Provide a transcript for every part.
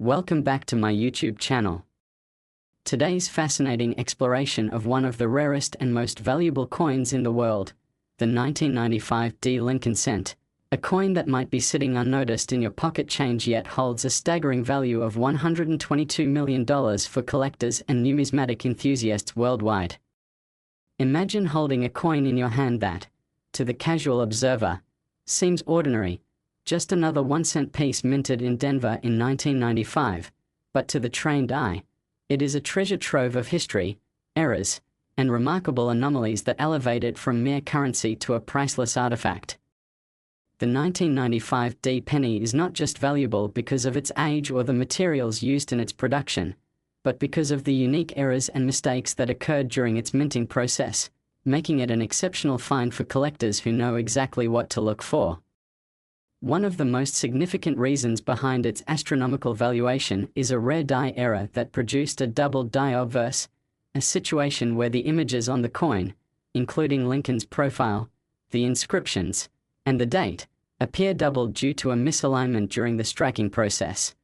Welcome back to my YouTube channel. Today's fascinating exploration of one of the rarest and most valuable coins in the world, the 1995 D Lincoln cent, a coin that might be sitting unnoticed in your pocket change yet holds a staggering value of $122 million for collectors and numismatic enthusiasts worldwide. Imagine holding a coin in your hand that, to the casual observer, seems ordinary, just another 1-cent piece minted in Denver in 1995, but to the trained eye, it is a treasure trove of history, errors, and remarkable anomalies that elevate it from mere currency to a priceless artifact. The 1995 D penny is not just valuable because of its age or the materials used in its production, but because of the unique errors and mistakes that occurred during its minting process, making it an exceptional find for collectors who know exactly what to look for. One of the most significant reasons behind its astronomical valuation is a rare die error that produced a doubled die obverse, a situation where the images on the coin, including Lincoln's profile, the inscriptions, and the date, appear doubled due to a misalignment during the striking process.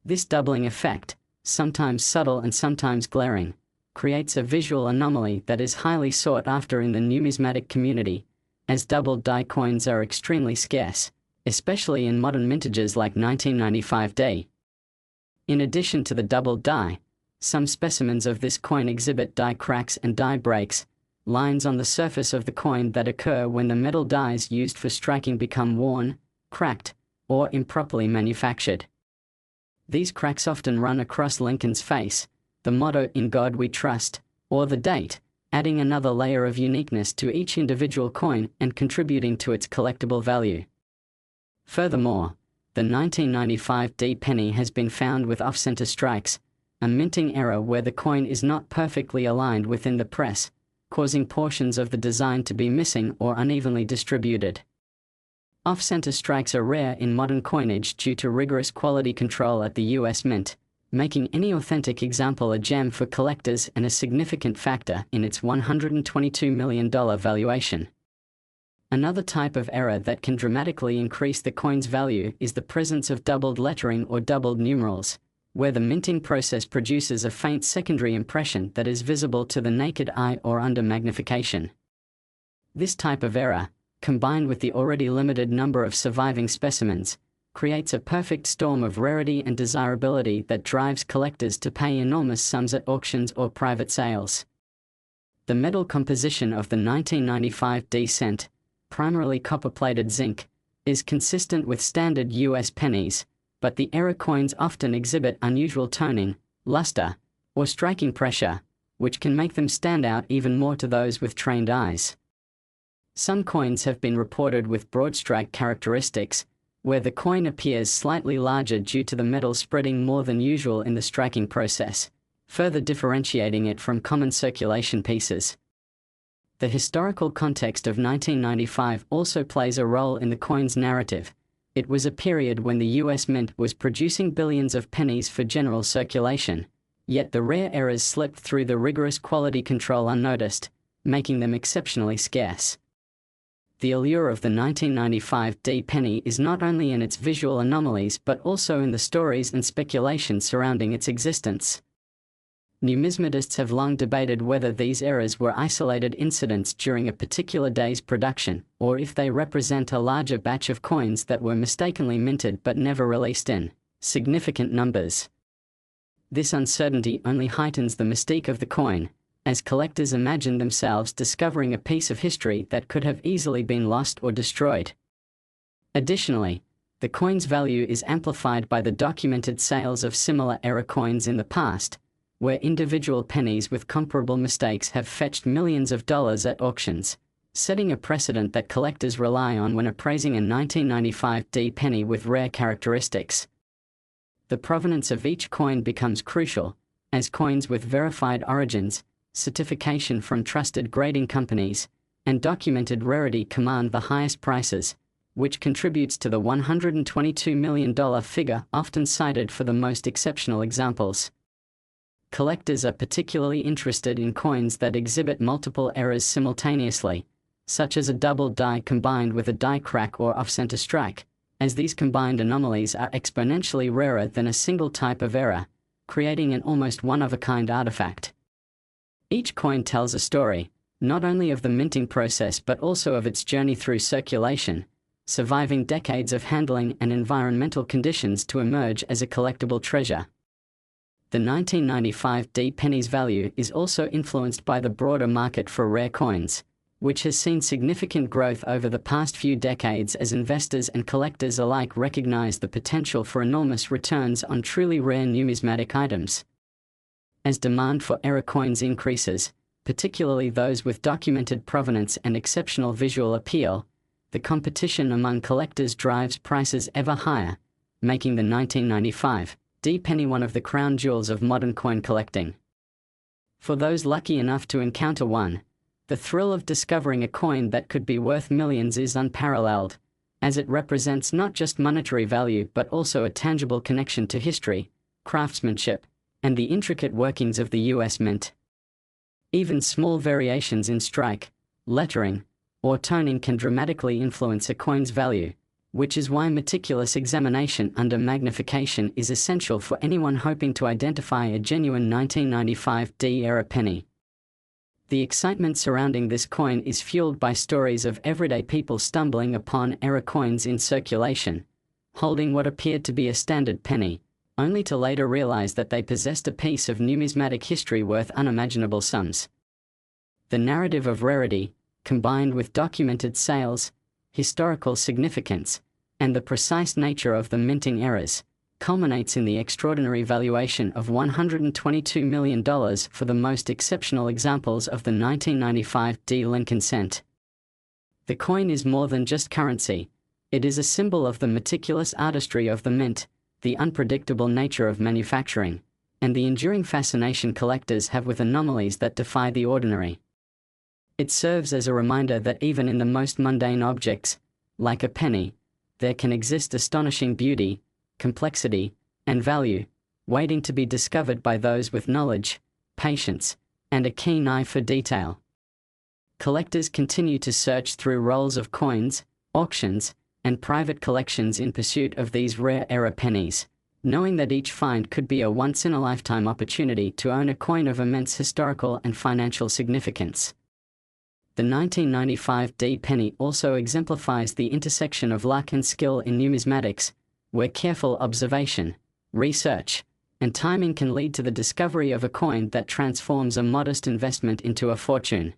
This doubling effect, sometimes subtle and sometimes glaring, creates a visual anomaly that is highly sought after in the numismatic community, as doubled die coins are extremely scarce, especially in modern mintages like 1995 D. In addition to the doubled die, some specimens of this coin exhibit die cracks and die breaks, lines on the surface of the coin that occur when the metal dies used for striking become worn, cracked, or improperly manufactured. These cracks often run across Lincoln's face, the motto "In God We Trust," or the date, adding another layer of uniqueness to each individual coin and contributing to its collectible value. Furthermore, the 1995 D penny has been found with off-center strikes, a minting error where the coin is not perfectly aligned within the press, causing portions of the design to be missing or unevenly distributed. Off-center strikes are rare in modern coinage due to rigorous quality control at the US Mint, making any authentic example a gem for collectors and a significant factor in its $122 million valuation. Another type of error that can dramatically increase the coin's value is the presence of doubled lettering or doubled numerals, where the minting process produces a faint secondary impression that is visible to the naked eye or under magnification. This type of error, combined with the already limited number of surviving specimens, creates a perfect storm of rarity and desirability that drives collectors to pay enormous sums at auctions or private sales. The metal composition of the 1995 D cent, primarily copper-plated zinc, is consistent with standard US pennies, but the error coins often exhibit unusual toning, luster, or striking pressure, which can make them stand out even more to those with trained eyes. Some coins have been reported with broad strike characteristics, where the coin appears slightly larger due to the metal spreading more than usual in the striking process, further differentiating it from common circulation pieces. The historical context of 1995 also plays a role in the coin's narrative. It was a period when the US Mint was producing billions of pennies for general circulation, yet the rare errors slipped through the rigorous quality control unnoticed, making them exceptionally scarce. The allure of the 1995 D penny is not only in its visual anomalies but also in the stories and speculation surrounding its existence. Numismatists have long debated whether these errors were isolated incidents during a particular day's production, or if they represent a larger batch of coins that were mistakenly minted but never released in significant numbers. This uncertainty only heightens the mystique of the coin, as collectors imagine themselves discovering a piece of history that could have easily been lost or destroyed. Additionally, the coin's value is amplified by the documented sales of similar error coins in the past, where individual pennies with comparable mistakes have fetched millions of dollars at auctions, setting a precedent that collectors rely on when appraising a 1995 D penny with rare characteristics. The provenance of each coin becomes crucial, as coins with verified origins, certification from trusted grading companies, and documented rarity command the highest prices, which contributes to the $122 million figure often cited for the most exceptional examples. Collectors are particularly interested in coins that exhibit multiple errors simultaneously, such as a double die combined with a die crack or off-center strike, as these combined anomalies are exponentially rarer than a single type of error, creating an almost one-of-a-kind artifact. Each coin tells a story, not only of the minting process but also of its journey through circulation, surviving decades of handling and environmental conditions to emerge as a collectible treasure. The 1995 D penny's value is also influenced by the broader market for rare coins, which has seen significant growth over the past few decades as investors and collectors alike recognize the potential for enormous returns on truly rare numismatic items. As demand for error coins increases, particularly those with documented provenance and exceptional visual appeal, the competition among collectors drives prices ever higher, making the 1995 D penny one of the crown jewels of modern coin collecting. For those lucky enough to encounter one, the thrill of discovering a coin that could be worth millions is unparalleled, as it represents not just monetary value but also a tangible connection to history, craftsmanship, and the intricate workings of the U.S. Mint. Even small variations in strike, lettering, or toning can dramatically influence a coin's value, which is why meticulous examination under magnification is essential for anyone hoping to identify a genuine 1995 D-era penny. The excitement surrounding this coin is fueled by stories of everyday people stumbling upon error coins in circulation, holding what appeared to be a standard penny, only to later realize that they possessed a piece of numismatic history worth unimaginable sums. The narrative of rarity, combined with documented sales, historical significance, and the precise nature of the minting errors, culminates in the extraordinary valuation of $122 million for the most exceptional examples of the 1995 D Lincoln cent. The coin is more than just currency, it is a symbol of the meticulous artistry of the mint, the unpredictable nature of manufacturing, and the enduring fascination collectors have with anomalies that defy the ordinary. It serves as a reminder that even in the most mundane objects, like a penny, there can exist astonishing beauty, complexity, and value, waiting to be discovered by those with knowledge, patience, and a keen eye for detail. Collectors continue to search through rolls of coins, auctions, and private collections in pursuit of these rare era pennies, knowing that each find could be a once-in-a-lifetime opportunity to own a coin of immense historical and financial significance. The 1995 D penny also exemplifies the intersection of luck and skill in numismatics, where careful observation, research, and timing can lead to the discovery of a coin that transforms a modest investment into a fortune.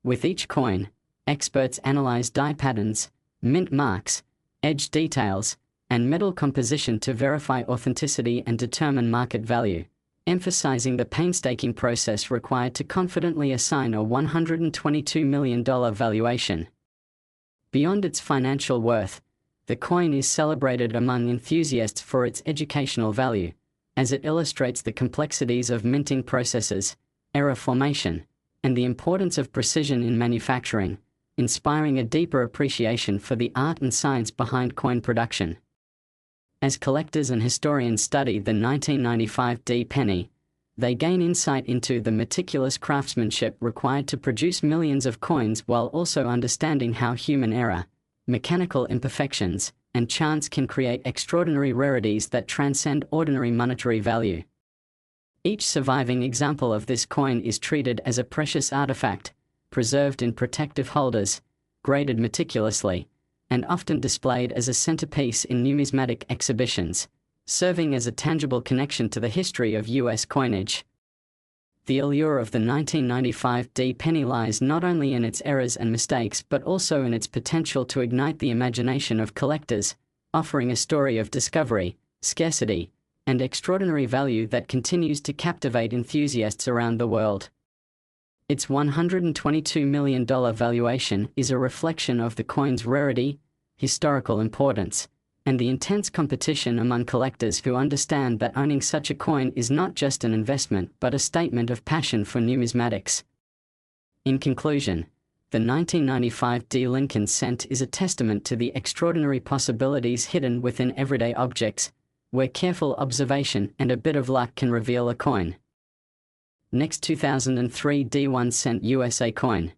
With each coin, experts analyze die patterns, mint marks, edge details, and metal composition to verify authenticity and determine market value, emphasizing the painstaking process required to confidently assign a $122 million valuation. Beyond its financial worth, the coin is celebrated among enthusiasts for its educational value, as it illustrates the complexities of minting processes, error formation, and the importance of precision in manufacturing, inspiring a deeper appreciation for the art and science behind coin production. As collectors and historians study the 1995 D penny, they gain insight into the meticulous craftsmanship required to produce millions of coins while also understanding how human error, mechanical imperfections, and chance can create extraordinary rarities that transcend ordinary monetary value. Each surviving example of this coin is treated as a precious artifact, preserved in protective holders, graded meticulously, and often displayed as a centerpiece in numismatic exhibitions, serving as a tangible connection to the history of U.S. coinage. The allure of the 1995 D penny lies not only in its errors and mistakes but also in its potential to ignite the imagination of collectors, offering a story of discovery, scarcity, and extraordinary value that continues to captivate enthusiasts around the world. Its $122 million valuation is a reflection of the coin's rarity, historical importance, and the intense competition among collectors who understand that owning such a coin is not just an investment but a statement of passion for numismatics. In conclusion, the 1995 D Lincoln cent is a testament to the extraordinary possibilities hidden within everyday objects, where careful observation and a bit of luck can reveal a coin. Next 2003 D1 cent USA coin.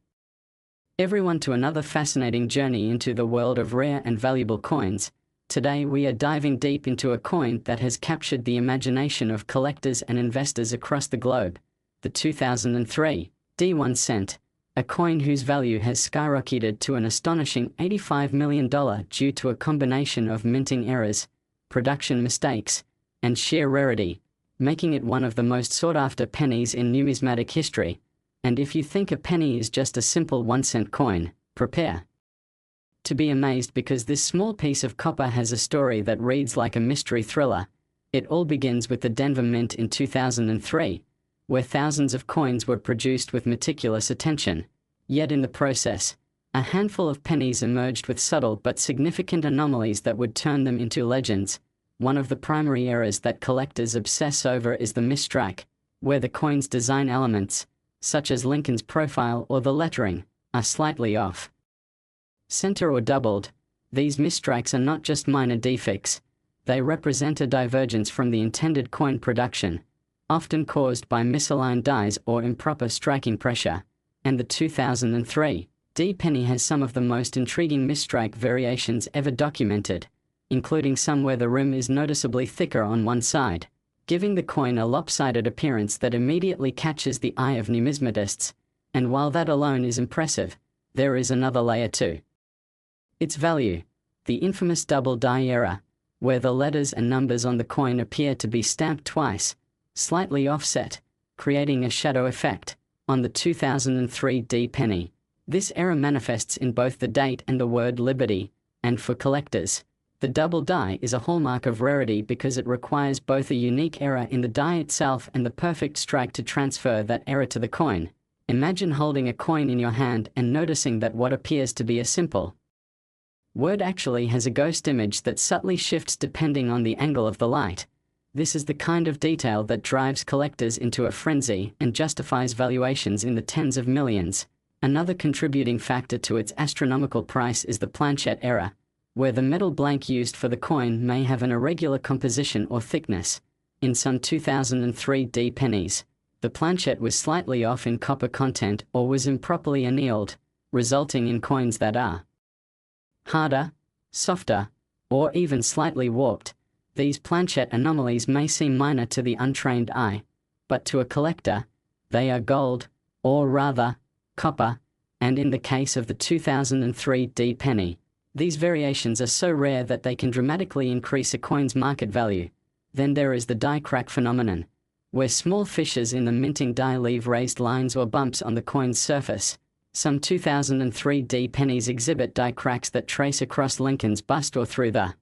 Everyone to another fascinating journey into the world of rare and valuable coins. Today we are diving deep into a coin that has captured the imagination of collectors and investors across the globe. The 2003 D1 cent, a coin whose value has skyrocketed to an astonishing $85 million due to a combination of minting errors, production mistakes, and sheer rarity, making it one of the most sought-after pennies in numismatic history. And if you think a penny is just a simple 1-cent coin, prepare to be amazed, because this small piece of copper has a story that reads like a mystery thriller. It all begins with the Denver Mint in 2003, where thousands of coins were produced with meticulous attention. Yet in the process, a handful of pennies emerged with subtle but significant anomalies that would turn them into legends. One of the primary errors that collectors obsess over is the misstrike, where the coin's design elements, such as Lincoln's profile or the lettering, are slightly off center or doubled. These misstrikes are not just minor defects, they represent a divergence from the intended coin production, often caused by misaligned dies or improper striking pressure. And the 2003 D penny has some of the most intriguing misstrike variations ever documented, including some where the rim is noticeably thicker on one side, giving the coin a lopsided appearance that immediately catches the eye of numismatists. And while that alone is impressive, there is another layer too. Its value, the infamous double die error, where the letters and numbers on the coin appear to be stamped twice, slightly offset, creating a shadow effect. On the 2003 D penny, this error manifests in both the date and the word liberty, and for collectors, the double die is a hallmark of rarity because it requires both a unique error in the die itself and the perfect strike to transfer that error to the coin. Imagine holding a coin in your hand and noticing that what appears to be a simple word actually has a ghost image that subtly shifts depending on the angle of the light. This is the kind of detail that drives collectors into a frenzy and justifies valuations in the tens of millions. Another contributing factor to its astronomical price is the planchette error, where the metal blank used for the coin may have an irregular composition or thickness. In some 2003 D pennies, the planchette was slightly off in copper content or was improperly annealed, resulting in coins that are harder, softer, or even slightly warped. These planchette anomalies may seem minor to the untrained eye, but to a collector, they are gold, or rather, copper. And in the case of the 2003 D penny, these variations are so rare that they can dramatically increase a coin's market value. Then there is the die crack phenomenon, where small fissures in the minting die leave raised lines or bumps on the coin's surface. Some 2003 D pennies exhibit die cracks that trace across Lincoln's bust or through the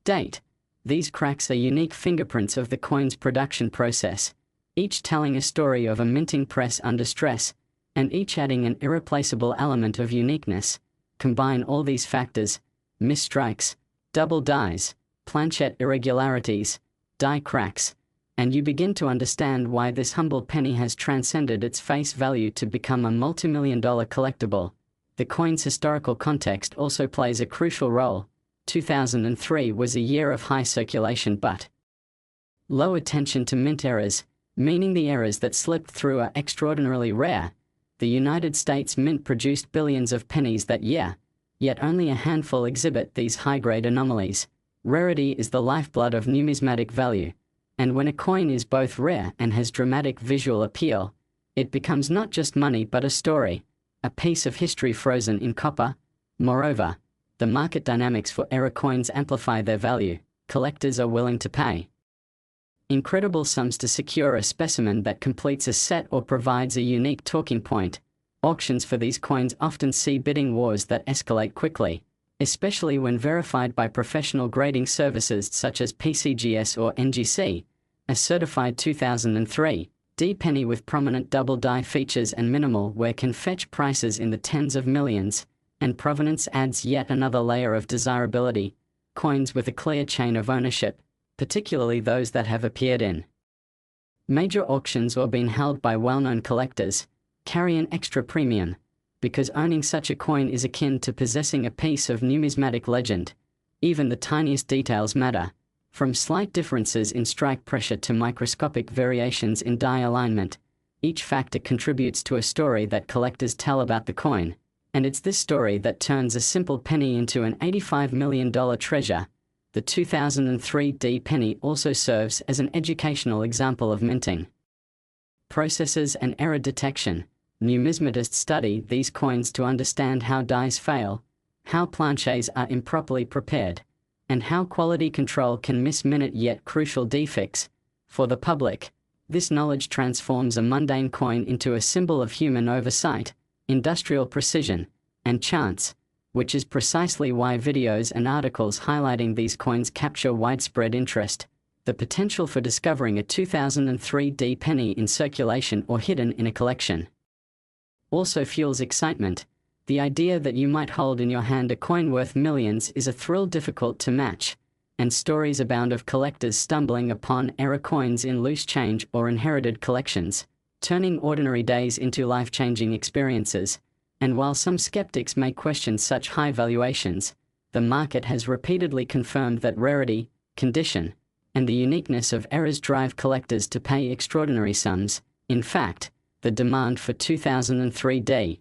date. These cracks are unique fingerprints of the coin's production process, each telling a story of a minting press under stress, and each adding an irreplaceable element of uniqueness. Combine all these factors, misstrikes, double dies, planchette irregularities, die cracks, and you begin to understand why this humble penny has transcended its face value to become a multi-million-dollar collectible. The coin's historical context also plays a crucial role. 2003 was a year of high circulation but low attention to mint errors, meaning the errors that slipped through are extraordinarily rare. The United States Mint produced billions of pennies that year, yet only a handful exhibit these high-grade anomalies. Rarity is the lifeblood of numismatic value, and when a coin is both rare and has dramatic visual appeal, it becomes not just money but a story, a piece of history frozen in copper. Moreover, the market dynamics for error coins amplify their value. Collectors are willing to pay incredible sums to secure a specimen that completes a set or provides a unique talking point. Auctions for these coins often see bidding wars that escalate quickly, especially when verified by professional grading services such as PCGS or NGC. A certified 2003 D penny with prominent double die features and minimal wear can fetch prices in the tens of millions, and provenance adds yet another layer of desirability. Coins with a clear chain of ownership, particularly those that have appeared in major auctions or been held by well-known collectors, carry an extra premium, because owning such a coin is akin to possessing a piece of numismatic legend. Even the tiniest details matter, from slight differences in strike pressure to microscopic variations in die alignment. Each factor contributes to a story that collectors tell about the coin. And it's this story that turns a simple penny into an $85 million treasure. The 2003 D penny also serves as an educational example of minting processes and error detection. Numismatists study these coins to understand how dies fail, how planches are improperly prepared, and how quality control can miss minute yet crucial defects. For the public, this knowledge transforms a mundane coin into a symbol of human oversight, industrial precision, and chance, which is precisely why videos and articles highlighting these coins capture widespread interest. The potential for discovering a 2003 D penny in circulation or hidden in a collection also fuels excitement. The idea that you might hold in your hand a coin worth millions is a thrill difficult to match, and stories abound of collectors stumbling upon error coins in loose change or inherited collections, turning ordinary days into life-changing experiences. And while some skeptics may question such high valuations, the market has repeatedly confirmed that rarity, condition, and the uniqueness of errors drive collectors to pay extraordinary sums. In fact, the demand for 2003 D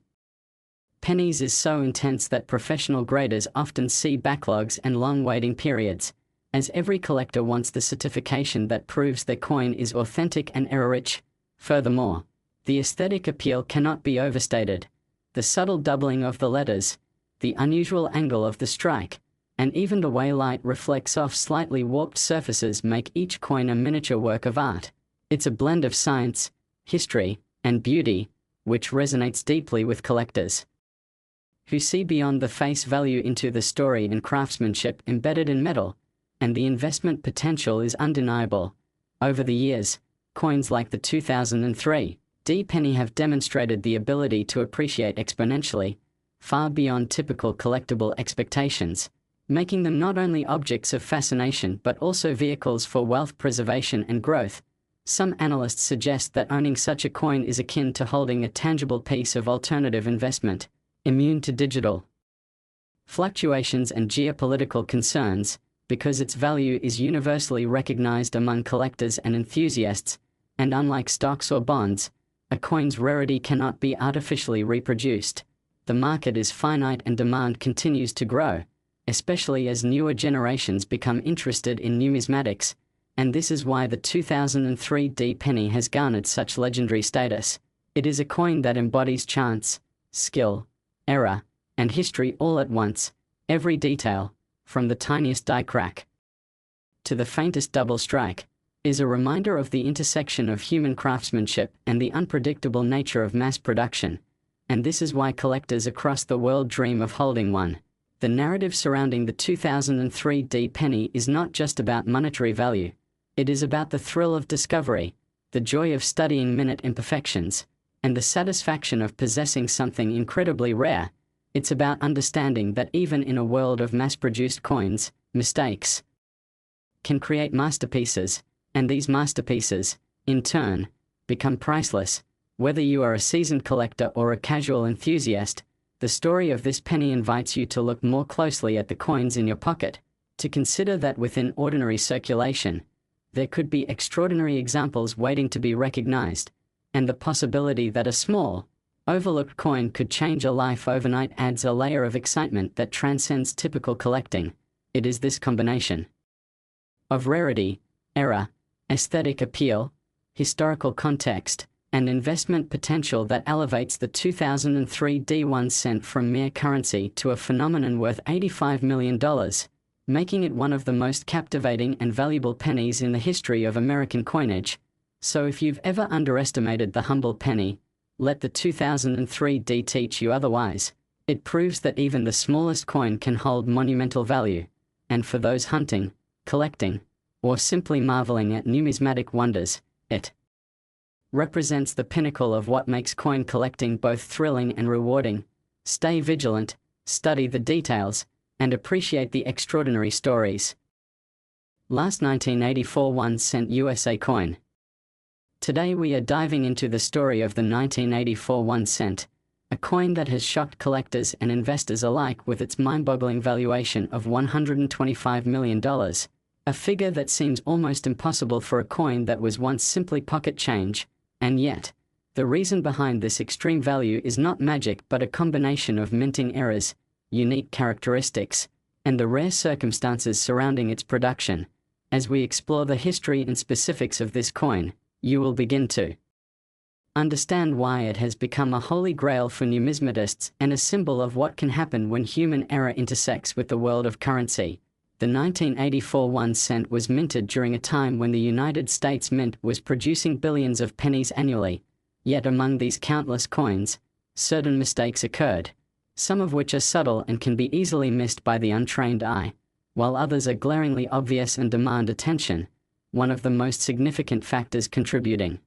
pennies is so intense that professional graders often see backlogs and long waiting periods, as every collector wants the certification that proves their coin is authentic and error-rich. Furthermore, the aesthetic appeal cannot be overstated. The subtle doubling of the letters, the unusual angle of the strike, and even the way light reflects off slightly warped surfaces make each coin a miniature work of art. It's a blend of science, history, and beauty, which resonates deeply with collectors who see beyond the face value into the story and craftsmanship embedded in metal, and the investment potential is undeniable. Over the years, coins like the 2003 D penny have demonstrated the ability to appreciate exponentially, far beyond typical collectible expectations, making them not only objects of fascination but also vehicles for wealth preservation and growth. Some analysts suggest that owning such a coin is akin to holding a tangible piece of alternative investment, immune to digital fluctuations and geopolitical concerns, because its value is universally recognized among collectors and enthusiasts, and unlike stocks or bonds, a coin's rarity cannot be artificially reproduced. The market is finite and demand continues to grow, especially as newer generations become interested in numismatics, and this is why the 2003 D penny has garnered such legendary status. It is a coin that embodies chance, skill, error, and history all at once. Every detail, from the tiniest die crack to the faintest double strike, is a reminder of the intersection of human craftsmanship and the unpredictable nature of mass production, and this is why collectors across the world dream of holding one. The narrative surrounding the 2003 D penny is not just about monetary value. It is about the thrill of discovery, the joy of studying minute imperfections, and the satisfaction of possessing something incredibly rare. It's about understanding that even in a world of mass-produced coins, mistakes can create masterpieces, and these masterpieces, in turn, become priceless. Whether you are a seasoned collector or a casual enthusiast, the story of this penny invites you to look more closely at the coins in your pocket, to consider that within ordinary circulation, there could be extraordinary examples waiting to be recognized, and the possibility that a small, overlooked coin could change a life overnight adds a layer of excitement that transcends typical collecting. It is this combination of rarity, error, aesthetic appeal, historical context, and investment potential that elevates the 2003 D1 cent from mere currency to a phenomenon worth $85 million, making it one of the most captivating and valuable pennies in the history of American coinage. So if you've ever underestimated the humble penny, let the 2003 D teach you otherwise. It proves that even the smallest coin can hold monumental value, and for those hunting, collecting, or simply marveling at numismatic wonders, it represents the pinnacle of what makes coin collecting both thrilling and rewarding. Stay vigilant, study the details, and appreciate the extraordinary stories. Last 1984 1-cent USA coin. Today we are diving into the story of the 1984 1 cent, a coin that has shocked collectors and investors alike with its mind-boggling valuation of $125 million, a figure that seems almost impossible for a coin that was once simply pocket change. And yet, The reason behind this extreme value is not magic but a combination of minting errors, unique characteristics, and the rare circumstances surrounding its production. As we explore the history and specifics of this coin, you will begin to understand why it has become a holy grail for numismatists and a symbol of what can happen when human error intersects with the world of currency. The 1984 1 cent was minted during a time when the United States Mint was producing billions of pennies annually. Yet among these countless coins, certain mistakes occurred, some of which are subtle and can be easily missed by the untrained eye, while others are glaringly obvious and demand attention. One of the most significant factors contributing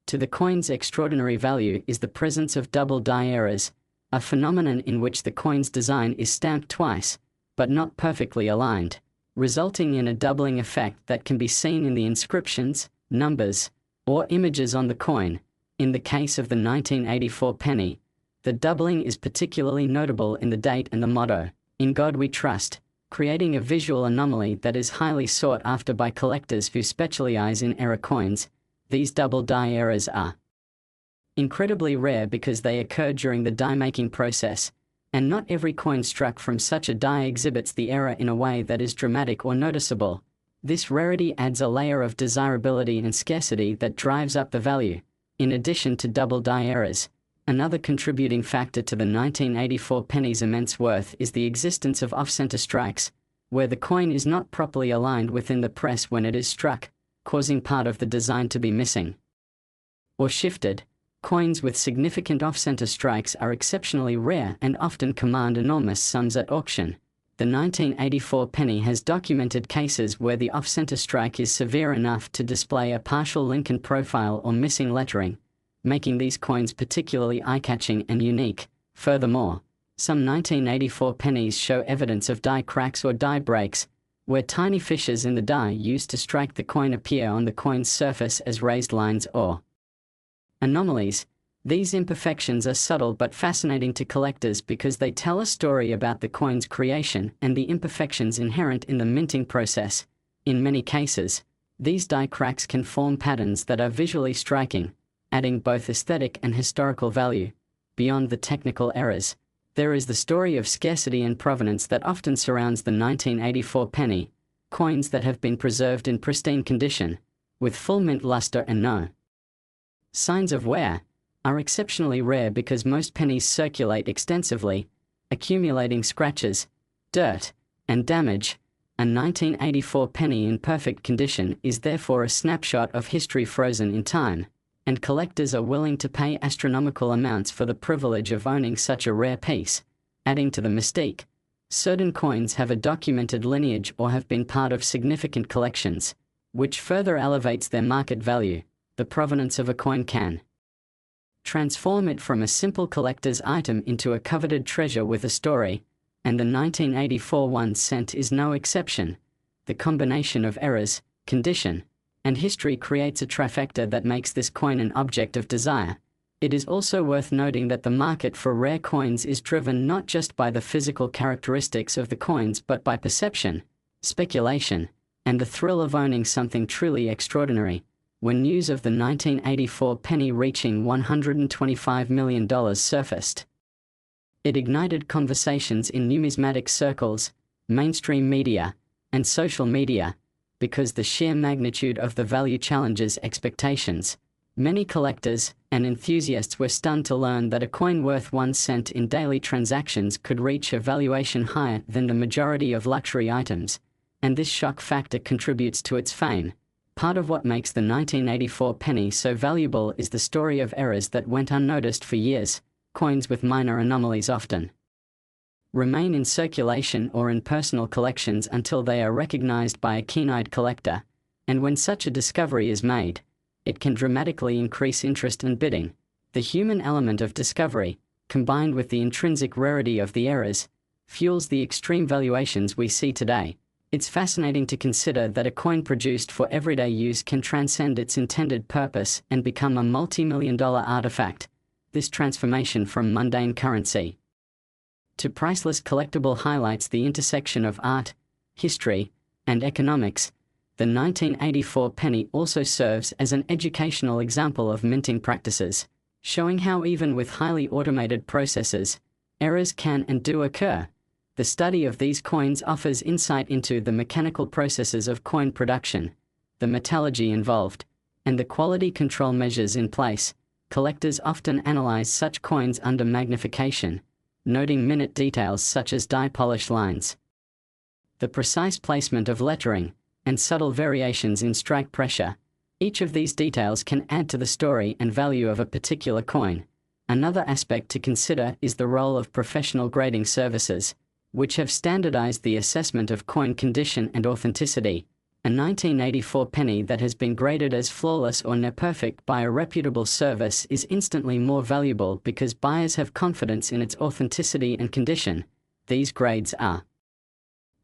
to the coin's extraordinary value is the presence of double die errors, a phenomenon in which the coin's design is stamped twice, but not perfectly aligned, resulting in a doubling effect that can be seen in the inscriptions, numbers, or images on the coin. In the case of the 1984 penny, the doubling is particularly notable in the date and the motto, "In God We Trust," creating a visual anomaly that is highly sought after by collectors who specialize in error coins. These double die errors are incredibly rare because they occur during the die-making process, and not every coin struck from such a die exhibits the error in a way that is dramatic or noticeable. This rarity adds a layer of desirability and scarcity that drives up the value. In addition to double die errors, another contributing factor to the 1984 penny's immense worth is the existence of off-center strikes, where the coin is not properly aligned within the press when it is struck, causing part of the design to be missing or shifted. Coins with significant off-center strikes are exceptionally rare and often command enormous sums at auction. The 1984 penny has documented cases where the off-center strike is severe enough to display a partial Lincoln profile or missing lettering, making these coins particularly eye-catching and unique. Furthermore, some 1984 pennies show evidence of die cracks or die breaks, where tiny fissures in the die used to strike the coin appear on the coin's surface as raised lines or anomalies. These imperfections are subtle but fascinating to collectors because they tell a story about the coin's creation and the imperfections inherent in the minting process. In many cases, these die cracks can form patterns that are visually striking, adding both aesthetic and historical value. Beyond the technical errors, there is the story of scarcity and provenance that often surrounds the 1984 penny. Coins that have been preserved in pristine condition, with full mint luster and no signs of wear, are exceptionally rare because most pennies circulate extensively, accumulating scratches, dirt, and damage. A 1984 penny in perfect condition is therefore a snapshot of history frozen in time, and collectors are willing to pay astronomical amounts for the privilege of owning such a rare piece. Adding to the mystique, certain coins have a documented lineage or have been part of significant collections, which further elevates their market value. The provenance of a coin can transform it from a simple collector's item into a coveted treasure with a story, and the 1984 1 cent is no exception. The combination of errors, condition, and history creates a trifecta that makes this coin an object of desire. It is also worth noting that the market for rare coins is driven not just by the physical characteristics of the coins but by perception, speculation, and the thrill of owning something truly extraordinary. When news of the 1984 penny reaching $125 million surfaced, it ignited conversations in numismatic circles, mainstream media, and social media, because the sheer magnitude of the value challenges expectations. Many collectors and enthusiasts were stunned to learn that a coin worth 1 cent in daily transactions could reach a valuation higher than the majority of luxury items, and this shock factor contributes to its fame. Part of what makes the 1984 penny so valuable is the story of errors that went unnoticed for years. Coins with minor anomalies often remain in circulation or in personal collections until they are recognized by a keen-eyed collector, and when such a discovery is made, it can dramatically increase interest and bidding. The human element of discovery, combined with the intrinsic rarity of the errors, fuels the extreme valuations we see today. It's fascinating to consider that a coin produced for everyday use can transcend its intended purpose and become a multi-million-dollar artifact. This transformation from mundane currency to priceless collectible highlights the intersection of art, history, and economics. The 1984 penny also serves as an educational example of minting practices, showing how even with highly automated processes, errors can and do occur. The study of these coins offers insight into the mechanical processes of coin production, the metallurgy involved, and the quality control measures in place. Collectors often analyze such coins under magnification, noting minute details such as die polish lines, the precise placement of lettering, and subtle variations in strike pressure. Each of these details can add to the story and value of a particular coin. Another aspect to consider is the role of professional grading services, which have standardized the assessment of coin condition and authenticity. A 1984 penny that has been graded as flawless or near perfect by a reputable service is instantly more valuable because buyers have confidence in its authenticity and condition. These grades are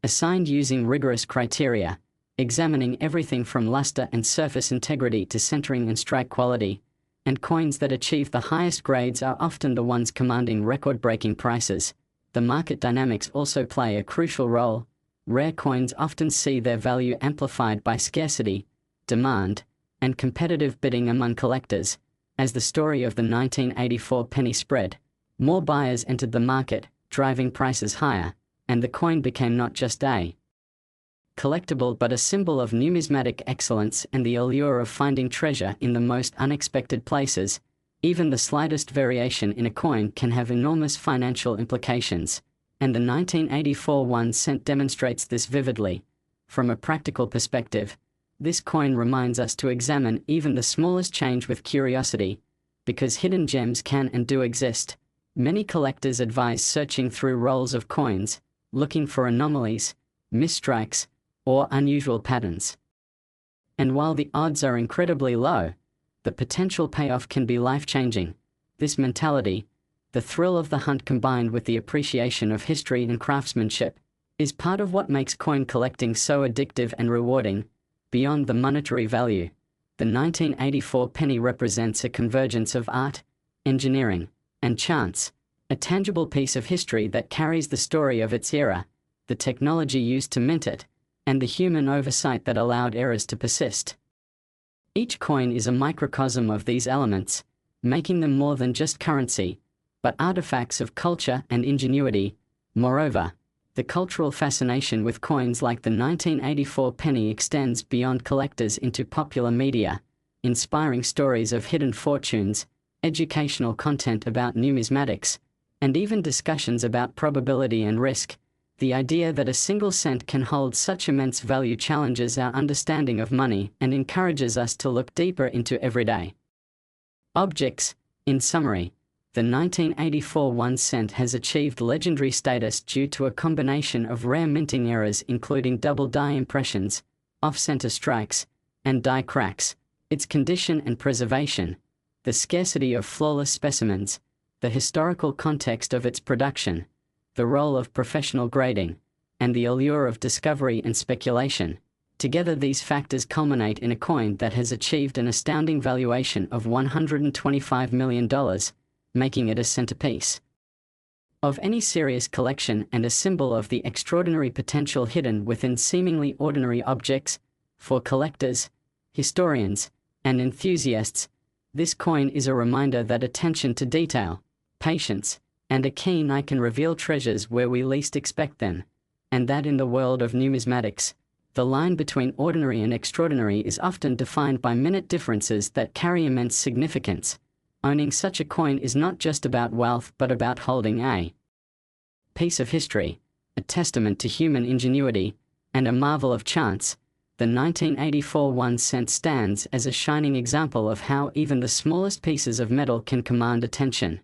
assigned using rigorous criteria, examining everything from luster and surface integrity to centering and strike quality, and coins that achieve the highest grades are often the ones commanding record-breaking prices. The market dynamics also play a crucial role. Rare coins often see their value amplified by scarcity, demand, and competitive bidding among collectors. As the story of the 1984 penny spread, more buyers entered the market, driving prices higher, and the coin became not just a collectible but a symbol of numismatic excellence and the allure of finding treasure in the most unexpected places. Even the slightest variation in a coin can have enormous financial implications, and the 1984 1 cent demonstrates this vividly. From a practical perspective, this coin reminds us to examine even the smallest change with curiosity, because hidden gems can and do exist. Many collectors advise searching through rolls of coins, looking for anomalies, misstrikes, or unusual patterns. And while the odds are incredibly low, the potential payoff can be life-changing. This mentality, the thrill of the hunt combined with the appreciation of history and craftsmanship, is part of what makes coin collecting so addictive and rewarding. Beyond the monetary value, the 1984 penny represents a convergence of art, engineering, and chance, a tangible piece of history that carries the story of its era, the technology used to mint it, and the human oversight that allowed errors to persist. Each coin is a microcosm of these elements, making them more than just currency, but artifacts of culture and ingenuity. Moreover, the cultural fascination with coins like the 1984 penny extends beyond collectors into popular media, inspiring stories of hidden fortunes, educational content about numismatics, and even discussions about probability and risk. The idea that a single cent can hold such immense value challenges our understanding of money and encourages us to look deeper into everyday objects. In summary, the 1984 1 cent has achieved legendary status due to a combination of rare minting errors including double die impressions, off-center strikes, and die cracks, its condition and preservation, the scarcity of flawless specimens, the historical context of its production, the role of professional grading, and the allure of discovery and speculation. Together these factors culminate in a coin that has achieved an astounding valuation of $125 million, making it a centerpiece of any serious collection and a symbol of the extraordinary potential hidden within seemingly ordinary objects. For collectors, historians, and enthusiasts, this coin is a reminder that attention to detail, patience, and a keen eye can reveal treasures where we least expect them, and that in the world of numismatics, the line between ordinary and extraordinary is often defined by minute differences that carry immense significance. Owning such a coin is not just about wealth but about holding a piece of history, a testament to human ingenuity, and a marvel of chance. The 1984 1 cent stands as a shining example of how even the smallest pieces of metal can command attention.